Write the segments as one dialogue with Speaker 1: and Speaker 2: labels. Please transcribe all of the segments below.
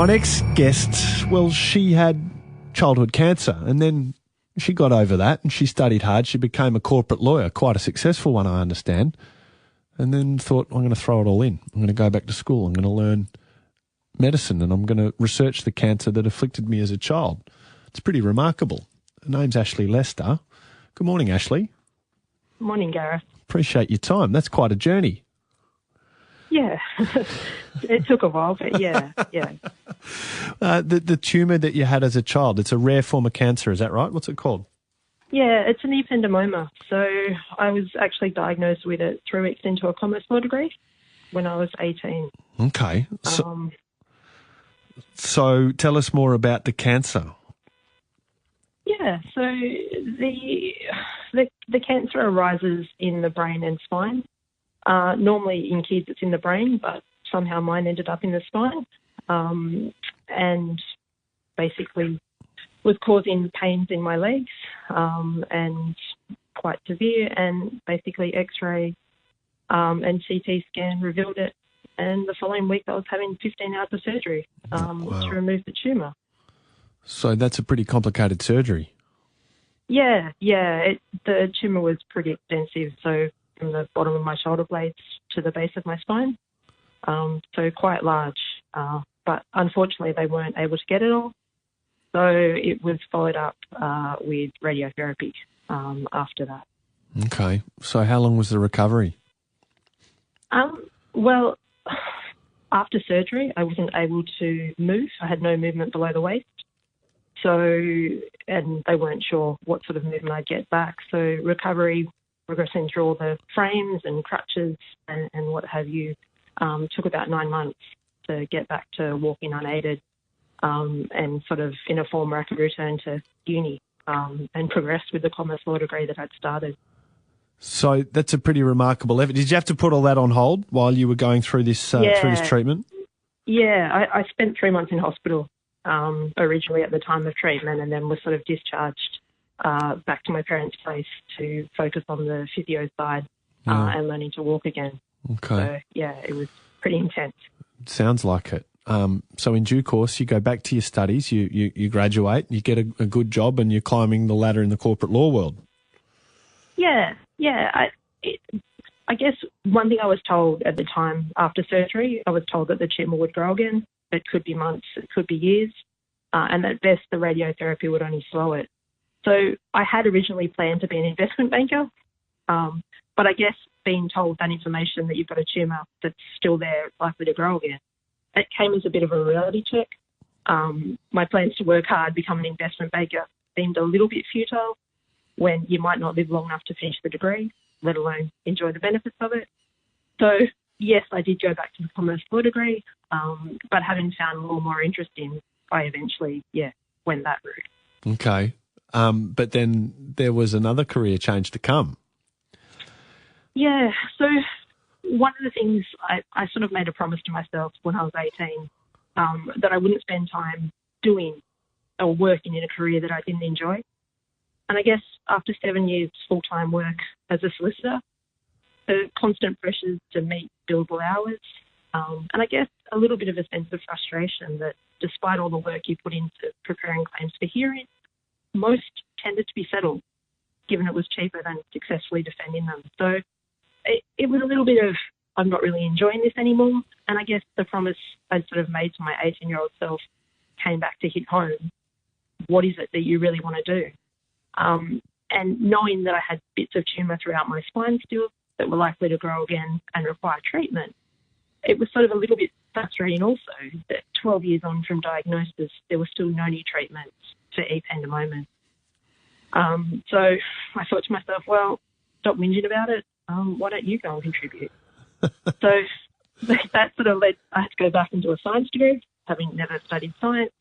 Speaker 1: My next guest, well, she had childhood cancer and then she got over that and she studied hard. She became a corporate lawyer, quite a successful one, I understand, and then thought, I'm going to throw it all in. I'm going to go back to school. I'm going to learn medicine and I'm going to research the cancer that afflicted me as a child. It's pretty remarkable. Her name's Ashleigh Lester. Good morning, Ashleigh.
Speaker 2: Morning, Gareth.
Speaker 1: Appreciate your time. That's quite a journey.
Speaker 2: Yeah, it took a while, but yeah.
Speaker 1: The tumour that you had as a child, it's a rare form of cancer, is that right? What's it called?
Speaker 2: Yeah, it's an ependymoma. So I was actually diagnosed with it 3 weeks into a commerce law degree when I was 18.
Speaker 1: Okay. So tell us more about the cancer.
Speaker 2: Yeah, so the cancer arises in the brain and spine. Normally in kids it's in the brain, but somehow mine ended up in the spine, and basically was causing pains in my legs, and quite severe, and basically X-ray and CT scan revealed it, and the following week I was having 15 hours of surgery to remove the tumour. So
Speaker 1: that's a pretty complicated surgery.
Speaker 2: Yeah. The tumour was pretty extensive, so from the bottom of my shoulder blades to the base of my spine, so quite large. But unfortunately, they weren't able to get it all, so it was followed up with radiotherapy after that.
Speaker 1: Okay. So how long was the recovery?
Speaker 2: Well, after surgery, I wasn't able to move. I had no movement below the waist. So, and they weren't sure what sort of movement I'd get back. So recovery, progressing through all the frames and crutches and what have you, took about 9 months to get back to walking unaided, and sort of in a form where I could return to uni and progress with the commerce law degree that I'd started.
Speaker 1: So that's a pretty remarkable effort. Did you have to put all that on hold while you were going through this treatment?
Speaker 2: Yeah, I spent 3 months in hospital originally at the time of treatment, and then was sort of discharged back to my parents' place to focus on the physio side and learning to walk again.
Speaker 1: Okay.
Speaker 2: So, yeah, it was pretty intense.
Speaker 1: Sounds like it. So in due course, you go back to your studies, you graduate, you get a good job, and you're climbing the ladder in the corporate law world.
Speaker 2: Yeah. I guess one thing I was told at the time after surgery, I was told that the tumour would grow again. It could be months, it could be years, and at best the radiotherapy would only slow it. So I had originally planned to be an investment banker, but I guess being told that information that you've got a tumour that's still there, likely to grow again, it came as a bit of a reality check. My plans to work hard, become an investment banker, seemed a little bit futile when you might not live long enough to finish the degree, let alone enjoy the benefits of it. So yes, I did go back to the commerce law degree, but having found a little more interesting, I eventually, went that route.
Speaker 1: Okay. But then there was another career change to come.
Speaker 2: Yeah. So one of the things I sort of made a promise to myself when I was 18, that I wouldn't spend time doing or working in a career that I didn't enjoy. And I guess after 7 years full-time work as a solicitor, the constant pressures to meet billable hours, and I guess a little bit of a sense of frustration that despite all the work you put into preparing claims for hearing, most tended to be settled, given it was cheaper than successfully defending them. So it was a little bit of, I'm not really enjoying this anymore. And I guess the promise I'd sort of made to my 18-year-old self came back to hit home. What is it that you really want to do? And knowing that I had bits of tumour throughout my spine still that were likely to grow again and require treatment, it was sort of a little bit frustrating also that 12 years on from diagnosis, there was still no new treatments for ependymoma. So I thought to myself, well, stop whinging about it. Why don't you go and contribute? So that sort of led, I had to go back into a science degree, having never studied science,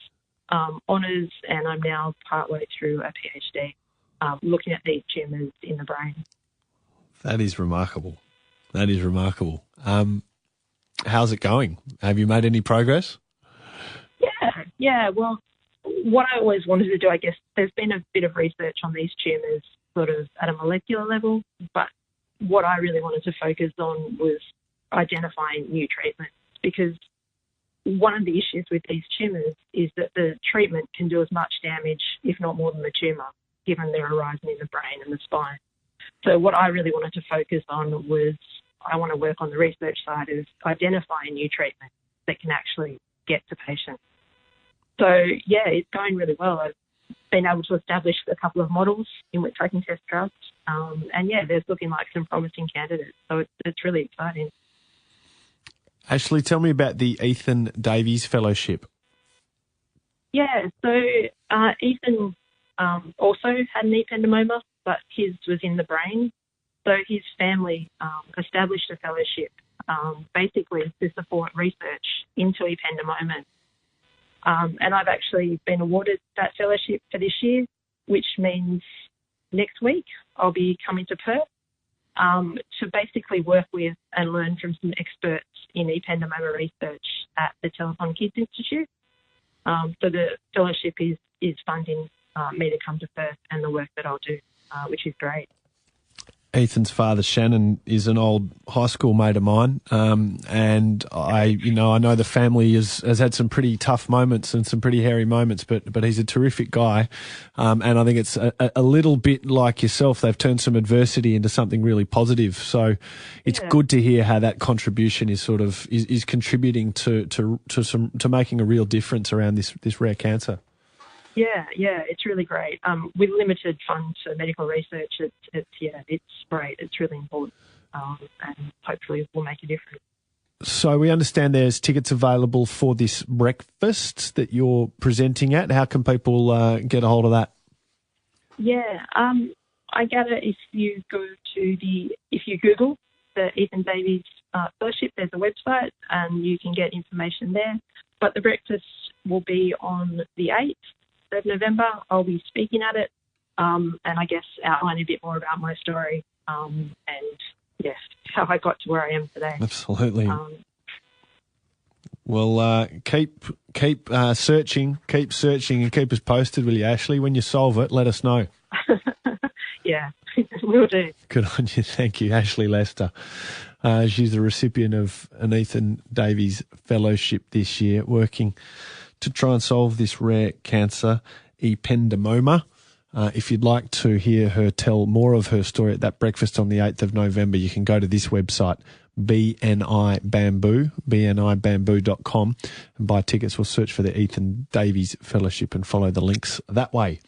Speaker 2: honours, and I'm now partway through a PhD looking at these tumours in the brain.
Speaker 1: That is remarkable. How's it going? Have you made any progress?
Speaker 2: Yeah. Well, what I always wanted to do, I guess, there's been a bit of research on these tumours sort of at a molecular level, but what I really wanted to focus on was identifying new treatments, because one of the issues with these tumours is that the treatment can do as much damage, if not more than the tumour, given they're arising in the brain and the spine. So what I really wanted to focus on was I want to work on the research side of identifying new treatments that can actually get to patients. So, yeah, it's going really well. I've been able to establish a couple of models in which I can test drugs. And, yeah, there's looking like some promising candidates. So it's really exciting.
Speaker 1: Ashleigh, tell me about the Ethan Davies Fellowship.
Speaker 2: Yeah, so Ethan also had an ependymoma, but his was in the brain. So his family established a fellowship basically to support research into ependymomas. And I've actually been awarded that fellowship for this year, which means next week I'll be coming to Perth to basically work with and learn from some experts in ependymoma research at the Telethon Kids Institute. So the fellowship is funding me to come to Perth and the work that I'll do, which is great.
Speaker 1: Ethan's father, Shannon, is an old high school mate of mine, and I know the family has had some pretty tough moments and some pretty hairy moments, but he's a terrific guy, and I think it's a little bit like yourself. They've turned some adversity into something really positive, so it's good to hear how that contribution is sort of is contributing to making a real difference around this rare cancer.
Speaker 2: Yeah, it's really great. With limited funds for medical research, it's great. It's really important, and hopefully it will make a difference.
Speaker 1: So we understand there's tickets available for this breakfast that you're presenting at. How can people get a hold of that?
Speaker 2: Yeah, I gather if you Google the Ethan Davies Fellowship, there's a website and you can get information there. But the breakfast will be on the 8th of November. I'll be speaking at it, and I guess outline a bit more about my story, and yes, how I got to where I am today.
Speaker 1: Absolutely. Well, keep searching, and keep us posted, will you, Ashleigh? When you solve it, let us know.
Speaker 2: Yeah, will do.
Speaker 1: Good on you. Thank you, Ashleigh Lester. She's the recipient of an Ethan Davies Fellowship this year, working to try and solve this rare cancer, ependymoma. If you'd like to hear her tell more of her story at that breakfast on the 8th of November, you can go to this website, bnibamboo.com, and buy tickets or search for the Ethan Davies Fellowship and follow the links that way.